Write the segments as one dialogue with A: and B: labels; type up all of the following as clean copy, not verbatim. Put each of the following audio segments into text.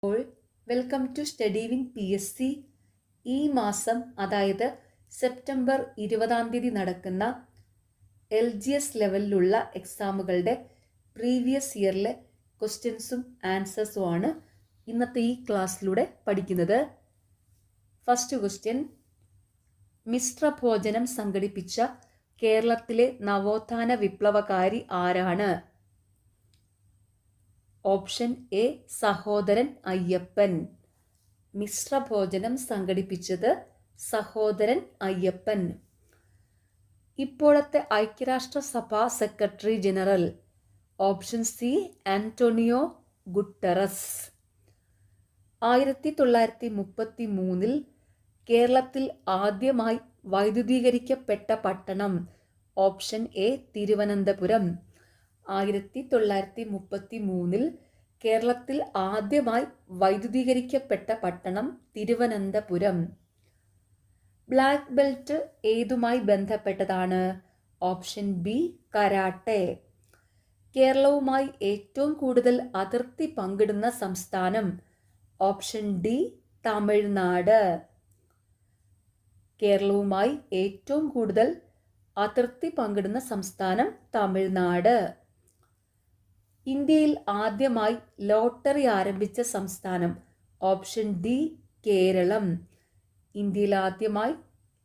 A: അപ്പോൾ welcome to study win PSC. ഈ മാസം അതായത് സെപ്റ്റംബർ 20 നടക്കുന്ന LGS ലെവലിലുള്ള എക്സാമുകളുടെ പ്രീവിയസ് ഇയറിലെ ക്വസ്റ്റ്യൻസും ആൻസേഴ്സും ആണ് ഇന്നത്തെ ഈ ക്ലാസ്സിലൂടെ പഠിക്കുന്നത്. ഫസ്റ്റ് ക്വസ്റ്റ്യൻ, മിശ്രഭോജനം സംഘടിപ്പിച്ച കേരളത്തിലെ നവോത്ഥാന വിപ്ലവകാരി ആരാണ്? Option A Sahodaran Ayyappan. മിശ്രഭോജനം സംഘടിപ്പിച്ചത് സഹോദരൻ അയ്യപ്പൻ. ഇപ്പോഴത്തെ ഐക്യരാഷ്ട്രസഭാ secretary general? Option C Antonio Guterres. 1933 കേരളത്തിൽ ആദ്യമായി വൈദ്യുതീകരിക്കപ്പെട്ട പട്ടണം? Option A Thiruvananthapuram. 1933 കേരളത്തിൽ ആദ്യമായി വൈദ്യുതീകരിക്കപ്പെട്ട പട്ടണം തിരുവനന്തപുരം. ബ്ലാക്ക് ബെൽറ്റ് ഏതുമായി ബന്ധപ്പെട്ടതാണ്? Option B karate. കേരളവുമായി ഏറ്റവും കൂടുതൽ അതിർത്തി പങ്കിടുന്ന സംസ്ഥാനം? Option D Tamil Nadu. കേരളവുമായി ഏറ്റവും കൂടുതൽ അതിർത്തി പങ്കിടുന്ന സംസ്ഥാനം തമിഴ്നാട്. ഇന്ത്യയിൽ ആദ്യമായി ലോട്ടറി ആരംഭിച്ച സംസ്ഥാനം? Option D Keralam. ഇന്ത്യയിൽ ആദ്യമായി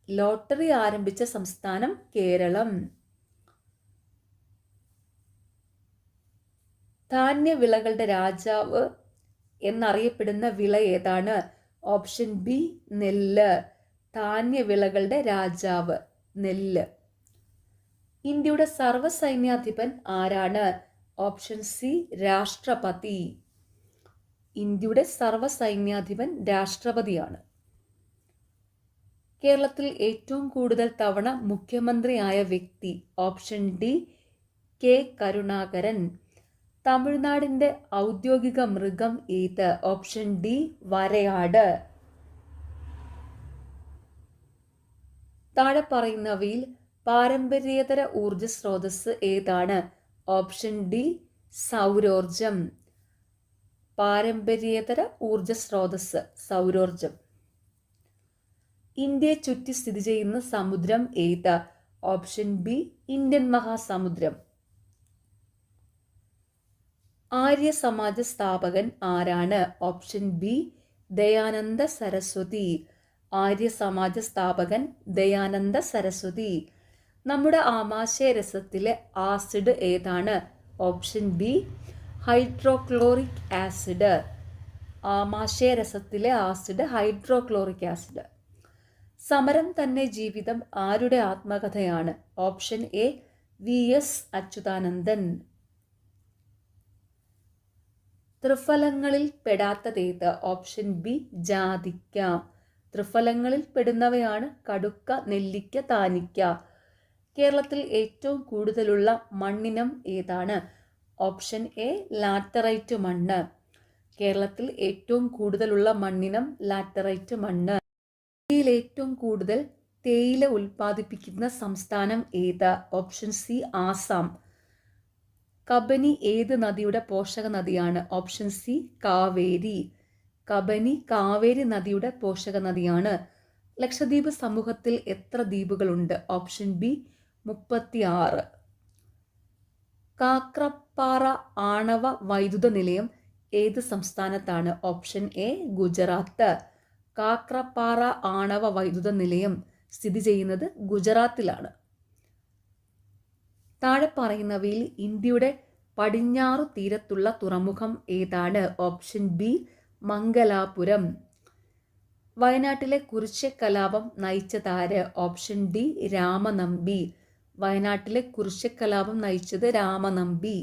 A: ലോട്ടറി ആരംഭിച്ച സംസ്ഥാനം കേരളം. ധാന്യവിളകളുടെ രാജാവ് എന്നറിയപ്പെടുന്ന വിള ഏതാണ്? ഓപ്ഷൻ ബി നെല്ല്. ധാന്യവിളകളുടെ രാജാവ് നെല്ല്. ഇന്ത്യയുടെ സർവ്വസൈന്യാധിപൻ ആരാണ്? ഓപ്ഷൻ സി രാഷ്ട്രപതി. ഇന്ത്യയുടെ സർവ്വസൈന്യാധിപൻ രാഷ്ട്രപതിയാണ്. കേരളത്തിൽ ഏറ്റവും കൂടുതൽ തവണ മുഖ്യമന്ത്രിയായ വ്യക്തി? Option D K Karunakaran. തമിഴ്നാടിന്റെ ഔദ്യോഗിക മൃഗം ഏത്? ഓപ്ഷൻ ഡി വരയാട്. താഴെ പറയുന്നവയിൽ പാരമ്പര്യേതര ഊർജ സ്രോതസ് ഏതാണ്? Option D സൗരോർജം. പാരമ്പര്യേതര ഊർജ സ്രോതസ് സൗരോർജം. ഇന്ത്യയെ ചുറ്റി സ്ഥിതി ചെയ്യുന്ന സമുദ്രം ഏത്? ഓപ്ഷൻ ബി ഇന്ത്യൻ മഹാസമുദ്രം. ആര്യ സമാജ സ്ഥാപകൻ ആരാണ്? Option B Dayananda Saraswati. ആര്യ സമാജ സ്ഥാപകൻ ദയാനന്ദ സരസ്വതി. നമ്മുടെ ആമാശയരസത്തിലെ ആസിഡ് ഏതാണ്? Option B hydrochloric acid. ആമാശയരസത്തിലെ ആസിഡ് ഹൈഡ്രോക്ലോറിക് ആസിഡ്. സമരം തന്നെ ജീവിതം ആരുടെ ആത്മകഥയാണ്? Option A VS Achuthanandan. ത്രിഫലങ്ങളിൽ പെടാത്തതേത്? ഓപ്ഷൻ ബി ജാതിക്ക. ത്രിഫലങ്ങളിൽ പെടുന്നവയാണ് കടുക്ക, നെല്ലിക്ക, താനിക്ക. കേരളത്തിൽ ഏറ്റവും കൂടുതലുള്ള മണ്ണിനം ഏതാണ്? ഓപ്ഷൻ എ ലാറ്ററൈറ്റ് മണ്ണ്. കേരളത്തിൽ ഏറ്റവും കൂടുതലുള്ള മണ്ണിനം ലാറ്ററൈറ്റ് മണ്ണ്. ഇന്ത്യയിൽ ഏറ്റവും കൂടുതൽ തേയില ഉൽപ്പാദിപ്പിക്കുന്ന സംസ്ഥാനം ഏത്? Option C Assam. കബനി ഏത് നദിയുടെ പോഷക നദിയാണ്? Option C Kaveri. കബനി കാവേരി നദിയുടെ പോഷക നദിയാണ്. ലക്ഷദ്വീപ് സമൂഹത്തിൽ എത്ര ദ്വീപുകളുണ്ട്? Option B 36. കാക്രപ്പാറ ആണവ വൈദ്യുത നിലയം ഏത് സംസ്ഥാനത്താണ്? Option A Gujarat. കാക്രപ്പാറ ആണവ വൈദ്യുത നിലയം സ്ഥിതി ചെയ്യുന്നത് ഗുജറാത്തിലാണ്. താഴെ പറയുന്നവയിൽ ഇന്ത്യയുടെ പടിഞ്ഞാറു തീരത്തുള്ള തുറമുഖം ഏതാണ്? Option B Mangalapuram. വയനാട്ടിലെ കുരിശ്ശിക്കലാപം നയിച്ചതാര്? Option D Ramanambi. വയനാട്ടിലെ കുരിശ്ശിക്കലാപം നയിച്ചത് രാമനമ്പി.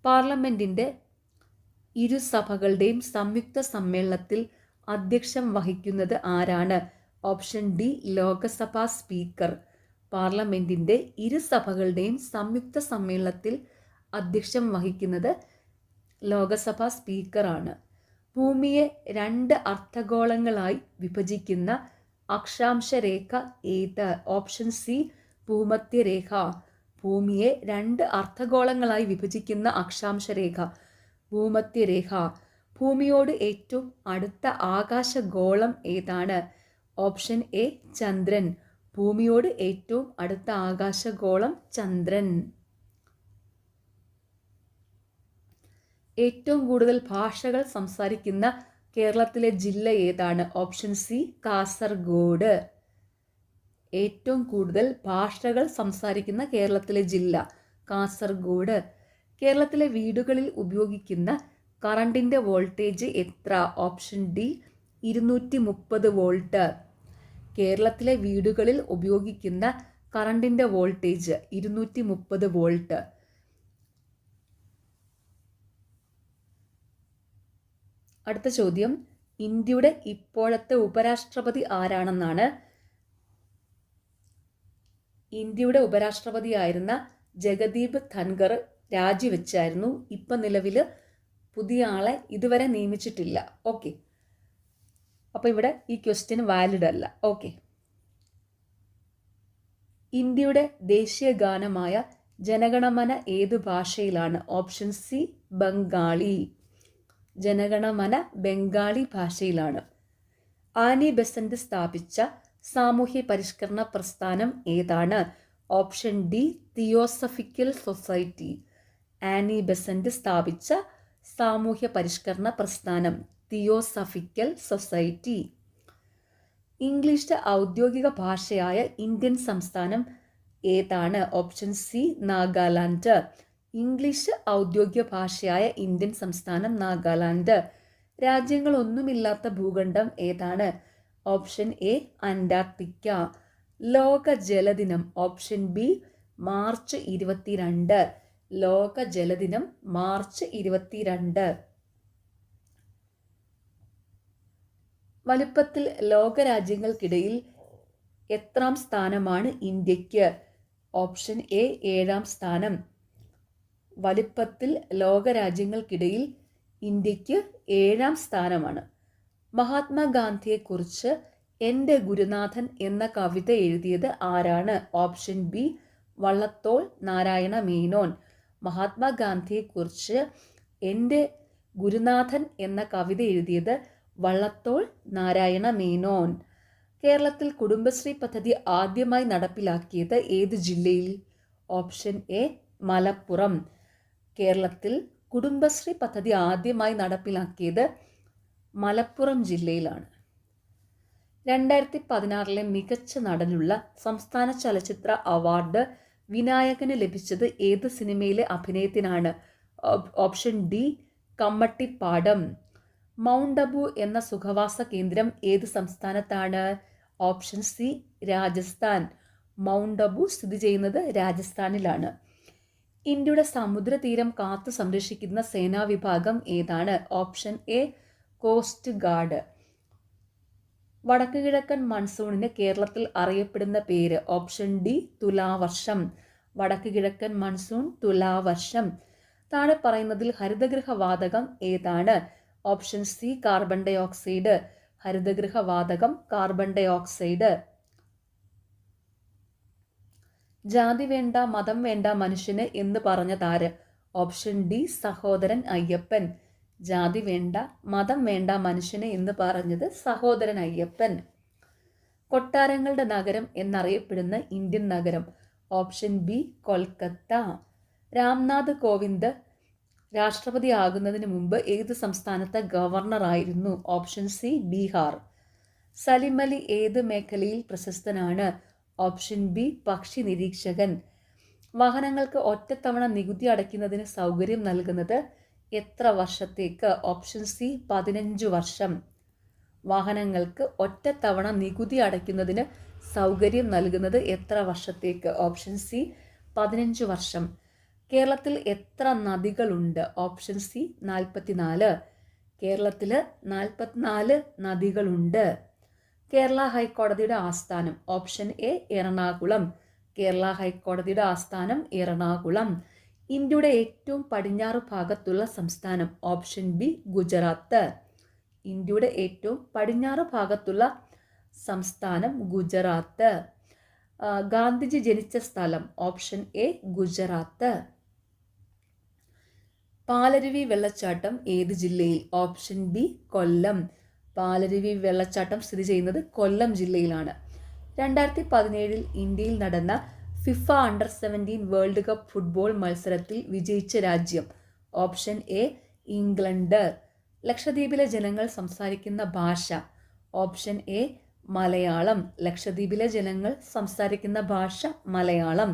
A: പാർലമെന്റിന്റെ ഇരുസഭകളുടെയും സംയുക്ത സമ്മേളനത്തിൽ അധ്യക്ഷം വഹിക്കുന്നത് ആരാണ്? ഓപ്ഷൻ ഡി ലോകസഭാ സ്പീക്കർ. പാർലമെന്റിന്റെ ഇരുസഭകളുടെയും സംയുക്ത സമ്മേളനത്തിൽ അധ്യക്ഷം വഹിക്കുന്നത് ലോകസഭാ സ്പീക്കറാണ്. ഭൂമിയെ 2 അർദ്ധഗോളങ്ങളായി വിഭജിക്കുന്ന അക്ഷാംശരേഖ ഏത്? ഓപ്ഷൻ സി ഭൂമധ്യരേഖ. ഭൂമിയെ 2 അർദ്ധഗോളങ്ങളായി വിഭജിക്കുന്ന അക്ഷാംശരേഖ ഭൂമധ്യരേഖ. ഭൂമിയോട് ഏറ്റവും അടുത്ത ആകാശഗോളം ഏതാണ്? ഓപ്ഷൻ എ ചന്ദ്രൻ. ഭൂമിയോട് ഏറ്റവും അടുത്ത ആകാശഗോളം ചന്ദ്രൻ. ഏറ്റവും കൂടുതൽ ഭാഷകൾ സംസാരിക്കുന്ന കേരളത്തിലെ ജില്ല ഏതാണ്? Option C Kasaragod. ഏറ്റവും കൂടുതൽ ഭാഷകൾ സംസാരിക്കുന്ന കേരളത്തിലെ ജില്ല കാസർഗോഡ്. കേരളത്തിലെ വീടുകളിൽ ഉപയോഗിക്കുന്ന കറണ്ടിന്റെ വോൾട്ടേജ് എത്ര? Option D 230 volt. കേരളത്തിലെ വീടുകളിൽ ഉപയോഗിക്കുന്ന കറണ്ടിന്റെ വോൾട്ടേജ് 230 വോൾട്ട്. അടുത്ത ചോദ്യം, ഇന്ത്യയുടെ ഇപ്പോഴത്തെ ഉപരാഷ്ട്രപതി ആരാണെന്നാണ്. ഇന്ത്യയുടെ ഉപരാഷ്ട്രപതിയായിരുന്ന ജഗദീപ് ധൻഖർ രാജിവെച്ചായിരുന്നു. ഇപ്പം നിലവിൽ പുതിയ ആളെ ഇതുവരെ നിയമിച്ചിട്ടില്ല. ഓക്കെ, അപ്പോൾ ഇവിടെ ഈ ക്വസ്റ്റ്യൻ വാലിഡ് അല്ല. ഓക്കെ. ഇന്ത്യയുടെ ദേശീയ ഗാനമായ ജനഗണമന ഏത് ഭാഷയിലാണ്? Option C Bengali. ജനഗണമന ബംഗാളി ഭാഷയിലാണ്. ആനി ബെസന്റ് സ്ഥാപിച്ച സാമൂഹ്യ പരിഷ്കരണ പ്രസ്ഥാനം ഏതാണ്? Option D theosophical society. Annie Besant സ്ഥാപിച്ച സാമൂഹ്യ പരിഷ്കരണ പ്രസ്ഥാനം തിയോസഫിക്കൽ സൊസൈറ്റി. ഇംഗ്ലീഷ് ഔദ്യോഗിക ഭാഷയായ ഇന്ത്യൻ സംസ്ഥാനം ഏതാണ്? Option C Nagaland. ഇംഗ്ലീഷ് ഔദ്യോഗിക ഭാഷയായ ഇന്ത്യൻ സംസ്ഥാനം നാഗാലാൻഡ്. രാജ്യങ്ങളൊന്നുമില്ലാത്ത ഭൂഖണ്ഡം ഏതാണ്? Option A Antarctica. ലോക ജലദിനം ഓപ്ഷൻ ബി മാർച്ച് 22. ലോക ജലദിനം മാർച്ച് 22. വലുപ്പത്തിൽ ലോകരാജ്യങ്ങൾക്കിടയിൽ എത്രാം സ്ഥാനമാണ് ഇന്ത്യക്ക്? ഓപ്ഷൻ എ 7ാം സ്ഥാനം. വലുപ്പത്തിൽ ലോകരാജ്യങ്ങൾക്കിടയിൽ ഇന്ത്യക്ക് 7ാം സ്ഥാനമാണ്. മഹാത്മാഗാന്ധിയെക്കുറിച്ച് എൻ്റെ ഗുരുനാഥൻ എന്ന കവിത എഴുതിയത് ആരാണ്? Option B Vallathol Narayana Menon. മഹാത്മാഗാന്ധിയെക്കുറിച്ച് എൻ്റെ ഗുരുനാഥൻ എന്ന കവിത എഴുതിയത് വള്ളത്തോൾ നാരായണ മേനോൻ. കേരളത്തിൽ കുടുംബശ്രീ പദ്ധതി ആദ്യമായി നടപ്പിലാക്കിയത് ഏത് ജില്ലയിൽ? Option A Malappuram. കേരളത്തിൽ കുടുംബശ്രീ പദ്ധതി ആദ്യമായി നടപ്പിലാക്കിയത് മലപ്പുറം ജില്ലയിലാണ്. 2016 മികച്ച നടനുള്ള സംസ്ഥാന ചലച്ചിത്ര അവാർഡ് വിനായകന് ലഭിച്ചത് ഏത് സിനിമയിലെ അഭിനയത്തിനാണ്? Option D Kammattipaadam. Mount Abu എന്ന സുഖവാസ കേന്ദ്രം ഏത് സംസ്ഥാനത്താണ്? Option C Rajasthan. Mount Abu സ്ഥിതി ചെയ്യുന്നത് രാജസ്ഥാനിലാണ്. ഇന്ത്യയുടെ സമുദ്രതീരം കാത്തു സംരക്ഷിക്കുന്ന സേനാ വിഭാഗം ഏതാണ്? Option A coast guard. വടക്ക് കിഴക്കൻ മൺസൂണിന് കേരളത്തിൽ അറിയപ്പെടുന്ന പേര്? ഓപ്ഷൻ ഡി തുലാവർഷം. വടക്ക് കിഴക്കൻ മൺസൂൺ തുലാവർഷം. താഴെ പറയുന്നതിൽ ഹരിതഗൃഹ വാതകം ഏതാണ്? Option C carbon dioxide. ഹരിതഗൃഹ വാതകം കാർബൺ ഡൈ ഓക്സൈഡ്. ജാതി വേണ്ട മതം വേണ്ട മനുഷ്യന് എന്ന് പറഞ്ഞതാര്? Option D Sahodaran Ayyappan. ജാതി വേണ്ട മതം വേണ്ട മനുഷ്യന് എന്ന് പറഞ്ഞത് സഹോദരൻ അയ്യപ്പൻ. കൊട്ടാരങ്ങളുടെ നഗരം എന്നറിയപ്പെടുന്ന ഇന്ത്യൻ നഗരം? Option B Kolkata. രാംനാഥ് കോവിന്ദ് രാഷ്ട്രപതി ആകുന്നതിന് മുമ്പ് ഏത് സംസ്ഥാനത്തെ ഗവർണറായിരുന്നു? Option C Bihar. സലിം അലി ഏത് മേഖലയിൽ പ്രശസ്തനാണ്? ഓപ്ഷൻ ബി പക്ഷി നിരീക്ഷകൻ. വാഹനങ്ങൾക്ക് ഒറ്റത്തവണ നികുതി അടയ്ക്കുന്നതിന് സൗകര്യം നൽകുന്നത് എത്ര വർഷത്തേക്ക്? ഓപ്ഷൻ സി 15 വർഷം. വാഹനങ്ങൾക്ക് ഒറ്റത്തവണ നികുതി അടയ്ക്കുന്നതിന് സൗകര്യം നൽകുന്നത് എത്ര വർഷത്തേക്ക്? ഓപ്ഷൻ സി 15 വർഷം. കേരളത്തിൽ എത്ര നദികളുണ്ട്? Option C 44. കേരളത്തിൽ 44 നദികളുണ്ട്. കേരള ഹൈക്കോടതിയുടെ ആസ്ഥാനം? Option A Ernakulam. കേരള ഹൈക്കോടതിയുടെ ആസ്ഥാനം എറണാകുളം. ഇന്ത്യയുടെ ഏറ്റവും പടിഞ്ഞാറ് ഭാഗത്തുള്ള സംസ്ഥാനം? Option B Gujarat. ഇന്ത്യയുടെ ഏറ്റവും പടിഞ്ഞാറ് ഭാഗത്തുള്ള സംസ്ഥാനം ഗുജറാത്ത്. ഗാന്ധിജി ജനിച്ച സ്ഥലം? Option A Gujarat. പാലരുവി വെള്ളച്ചാട്ടം ഏത് ജില്ലയിൽ? ഓപ്ഷൻ ബി കൊല്ലം. പാലരുവി വെള്ളച്ചാട്ടം സ്ഥിതി ചെയ്യുന്നത് കൊല്ലം ജില്ലയിലാണ്. 2017 ഇന്ത്യയിൽ നടന്ന ഫിഫ അണ്ടർ-17 വേൾഡ് കപ്പ് ഫുട്ബോൾ മത്സരത്തിൽ വിജയിച്ച രാജ്യം? Option A England. ലക്ഷദ്വീപിലെ ജനങ്ങൾ സംസാരിക്കുന്ന ഭാഷ? Option A Malayalam. ലക്ഷദ്വീപിലെ ജനങ്ങൾ സംസാരിക്കുന്ന ഭാഷ മലയാളം.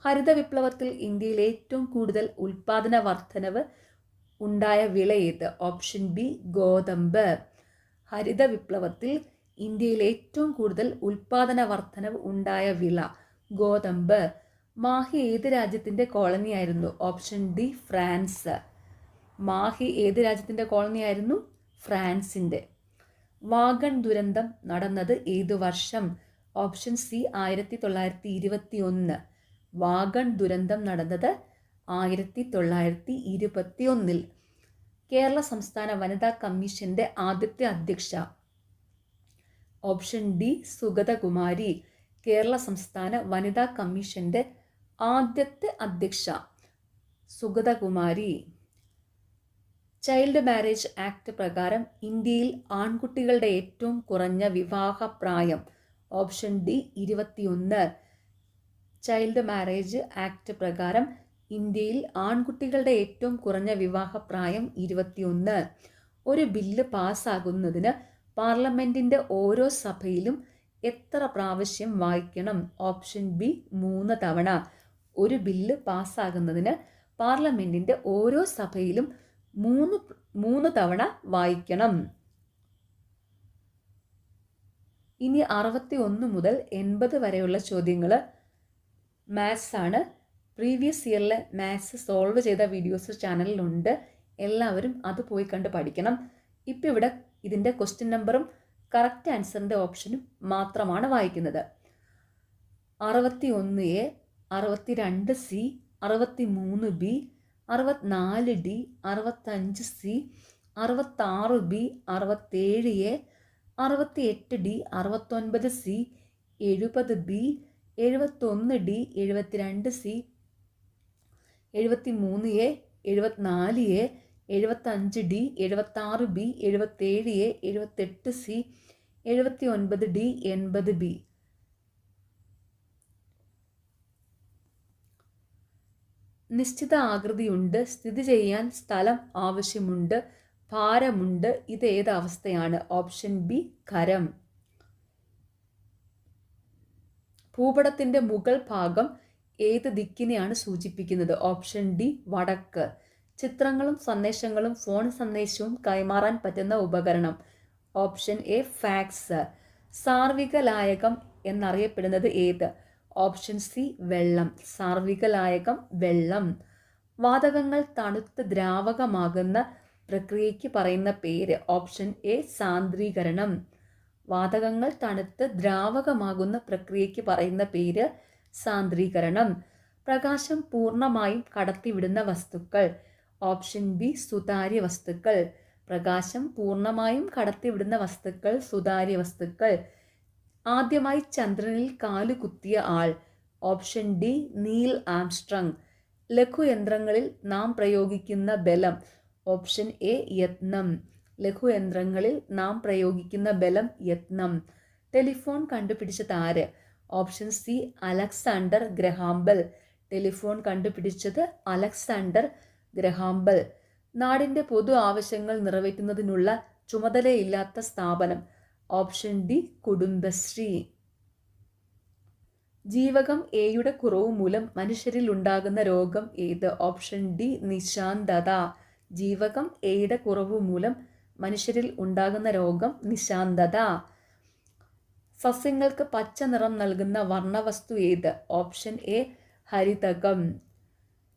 A: ഹരിത വിപ്ലവത്തിൽ ഇന്ത്യയിൽ ഏറ്റവും കൂടുതൽ ഉൽപാദന വർധനവ് ഉണ്ടായ വിള ഏത്? ഓപ്ഷൻ ബി ഗോതമ്പ്. ഹരിത വിപ്ലവത്തിൽ ഇന്ത്യയിൽ ഏറ്റവും കൂടുതൽ ഉൽപാദന വർധനവ് ഉണ്ടായ വിള ഗോതമ്പ്. മാഹി ഏത് രാജ്യത്തിൻ്റെ കോളനിയായിരുന്നു? Option D France. മാഹി ഏത് രാജ്യത്തിൻ്റെ കോളനിയായിരുന്നു? ഫ്രാൻസിൻ്റെ. വാഗൺ ദുരന്തം നടന്നത് ഏതു വർഷം? Option C 1921. വാഗൺ ദുരന്തം നടന്നത് 1921. കേരള സംസ്ഥാന വനിതാ കമ്മീഷന്റെ ആദ്യത്തെ അധ്യക്ഷ? Option D Sugathakumari. കേരള സംസ്ഥാന വനിതാ കമ്മീഷന്റെ ആദ്യത്തെ അധ്യക്ഷ സുഗതകുമാരി. ചൈൽഡ് മാരേജ് ആക്ട് പ്രകാരം ഇന്ത്യയിൽ ആൺകുട്ടികളുടെ ഏറ്റവും കുറഞ്ഞ വിവാഹ പ്രായം? Option D 21. Child marriage act പ്രകാരം ഇന്ത്യയിൽ ആൺകുട്ടികളുടെ ഏറ്റവും കുറഞ്ഞ വിവാഹ പ്രായം 21. ഒരു ബില്ല് പാസ്സാകുന്നതിന് പാർലമെന്റിന്റെ ഓരോ സഭയിലും എത്ര പ്രാവശ്യം വായിക്കണം? ഓപ്ഷൻ ബി 3 തവണ. ഒരു ബില്ല് പാസ്സാകുന്നതിന് പാർലമെന്റിന്റെ ഓരോ സഭയിലും മൂന്ന് തവണ വായിക്കണം. ഇനി 61 മുതൽ 80 വരെയുള്ള ചോദ്യങ്ങൾ മാത്സ് ആണ്. പ്രീവിയസ് ഇയറിലെ മാത്സ് സോൾവ് ചെയ്ത വീഡിയോസ് ചാനലിലുണ്ട്. എല്ലാവരും അത് പോയി കണ്ട് പഠിക്കണം. ഇപ്പം ഇവിടെ ഇതിൻ്റെ ക്വസ്റ്റ്യൻ നമ്പറും കറക്റ്റ് ആൻസറിൻ്റെ ഓപ്ഷനും മാത്രമാണ് വായിക്കുന്നത്. 61A, 62C, 63B, 64D, 65C, 66B, 67A, 68D, 69C, 70B, 71D, 72C, 73A, 74A, 75D, 76B, 77A, 78C, 79D, 80B. നിശ്ചിത ആകൃതിയുണ്ട്, സ്ഥിതി ചെയ്യാൻ സ്ഥലം ആവശ്യമുണ്ട്, ഭാരമുണ്ട്. ഇത് ഏത് അവസ്ഥയാണ്? Option B ഖരം. ഭൂപടത്തിന്റെ മുകൾ ഭാഗം ഏത് ദിക്കിനെയാണ് സൂചിപ്പിക്കുന്നത്? ഓപ്ഷൻ ഡി വടക്ക്. ചിത്രങ്ങളും സന്ദേശങ്ങളും ഫോൺ സന്ദേശവും കൈമാറാൻ പറ്റുന്ന ഉപകരണം? Option A fax. സാർവിക ലായകം എന്നറിയപ്പെടുന്നത് ഏത്? ഓപ്ഷൻ സി വെള്ളം. സാർവിക ലായകം വെള്ളം. വാതകങ്ങൾ തണുത്ത് ദ്രാവകമാകുന്ന പ്രക്രിയയ്ക്ക് പറയുന്ന പേര്? ഓപ്ഷൻ എ സാന്ദ്രീകരണം. വാതകങ്ങൾ തണുത്ത് ദ്രാവകമാകുന്ന പ്രക്രിയയ്ക്ക് പറയുന്ന പേര് സാന്ദ്രീകരണം. പ്രകാശം പൂർണ്ണമായും കടത്തിവിടുന്ന വസ്തുക്കൾ? ഓപ്ഷൻ ബി സുതാര്യ വസ്തുക്കൾ. പ്രകാശം പൂർണ്ണമായും കടത്തിവിടുന്ന വസ്തുക്കൾ സുതാര്യ വസ്തുക്കൾ. ആദ്യമായി ചന്ദ്രനിൽ കാലുകുത്തിയ ആൾ? Option D Neil Armstrong. ലഘുയന്ത്രങ്ങളിൽ നാം പ്രയോഗിക്കുന്ന ബലം? Option A യത്നം. ലഘുയന്ത്രങ്ങളിൽ നാം പ്രയോഗിക്കുന്ന ബലം യത്നം. ടെലിഫോൺ കണ്ടുപിടിച്ചത് ആര്? Option C Alexander Graham Bell. Telephone കണ്ടുപിടിച്ചത് അലക്സാണ്ടർ ഗ്രഹാം ബെൽ. നാടിൻ്റെ പൊതു ആവശ്യങ്ങൾ നിറവേറ്റുന്നതിനുള്ള ചുമതലയില്ലാത്ത സ്ഥാപനം? Option D Kudumbashree. ജീവകം എയുടെ കുറവ് മൂലം മനുഷ്യരിൽ ഉണ്ടാകുന്ന രോഗം ഏത്? ഓപ്ഷൻ ഡി നിശാന്തത. ജീവകം എയുടെ കുറവ് മൂലം മനുഷ്യരിൽ ഉണ്ടാകുന്ന രോഗം നിശാന്തത. സസ്യങ്ങൾക്ക് പച്ച നിറം നൽകുന്ന വർണ്ണവസ്തു ഏത്? ഓപ്ഷൻ എ ഹരിതകം.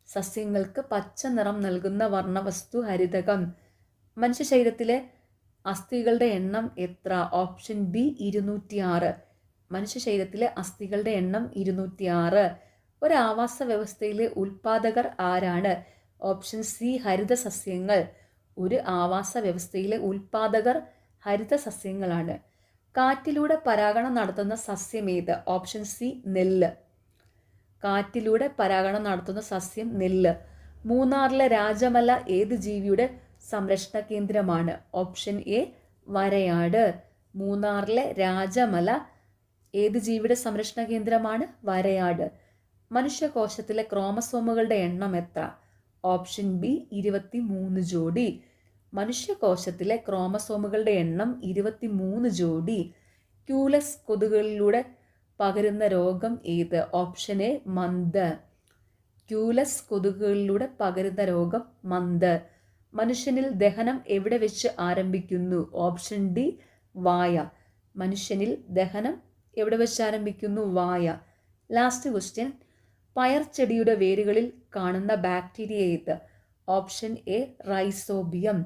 A: സസ്യങ്ങൾക്ക് പച്ച നിറം നൽകുന്ന വർണ്ണവസ്തു ഹരിതകം. മനുഷ്യ ശരീരത്തിലെ അസ്ഥികളുടെ എണ്ണം എത്ര? Option B 206. മനുഷ്യ ശരീരത്തിലെ അസ്ഥികളുടെ എണ്ണം 206. ഒരു ആവാസ വ്യവസ്ഥയിലെ ഉൽപാദകർ ആരാണ്? ഓപ്ഷൻ സി ഹരിത സസ്യങ്ങൾ. ഒരു ആവാസ വ്യവസ്ഥയിലെ ഉൽപാദകർ ഹരിത സസ്യങ്ങളാണ്. കാറ്റിലൂടെ പരാഗണം നടത്തുന്ന സസ്യം ഏത്? ഓപ്ഷൻ സി നെല്ല്. കാറ്റിലൂടെ പരാഗണം നടത്തുന്ന സസ്യം നെല്ല്. മൂന്നാറിലെ രാജമല ഏത് ജീവിയുടെ സംരക്ഷണ കേന്ദ്രമാണ്? ഓപ്ഷൻ എ വരയാട്. മൂന്നാറിലെ രാജമല ഏത് ജീവിയുടെ സംരക്ഷണ കേന്ദ്രമാണ്? വരയാട്. മനുഷ്യകോശത്തിലെ ക്രോമസോമുകളുടെ എണ്ണം എത്ര? ഓപ്ഷൻ ബി 23 ജോഡി. മനുഷ്യകോശത്തിലെ ക്രോമസോമുകളുടെ എണ്ണം 23 ജോഡി. ക്യൂലസ് കൊതുകുകളിലൂടെ പകരുന്ന രോഗം ഏത്? Option A month. ക്യൂലസ് കൊതുകുകളിലൂടെ പകരുന്ന രോഗം മന്ത്. മനുഷ്യനിൽ ദഹനം എവിടെ വെച്ച് ആരംഭിക്കുന്നു? ഓപ്ഷൻ ഡി വായ. മനുഷ്യനിൽ ദഹനം എവിടെ വെച്ച് ആരംഭിക്കുന്നു? വായ. ലാസ്റ്റ് ക്വസ്റ്റ്യൻ, പയർ ചെടിയുടെ വേരുകളിൽ കാണുന്ന ബാക്ടീരിയ ഏത്? Option A rhizobium.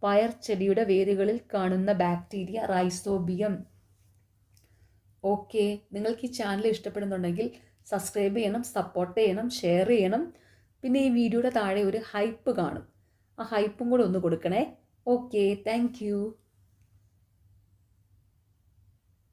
A: പയർ ചെടിയുടെ വേരുകളിൽ കാണുന്ന ബാക്ടീരിയ റൈസോബിയം. ഓക്കെ, നിങ്ങൾക്ക് ഈ ചാനൽ ഇഷ്ടപ്പെടുന്നുണ്ടെങ്കിൽ സബ്സ്ക്രൈബ് ചെയ്യണം, സപ്പോർട്ട് ചെയ്യണം, ഷെയർ ചെയ്യണം. പിന്നെ ഈ വീഡിയോയുടെ താഴെ ഒരു ഹൈപ്പ് കാണും, ആ ഹൈപ്പും കൂടെ ഒന്ന് കൊടുക്കണേ. Okay, thank you.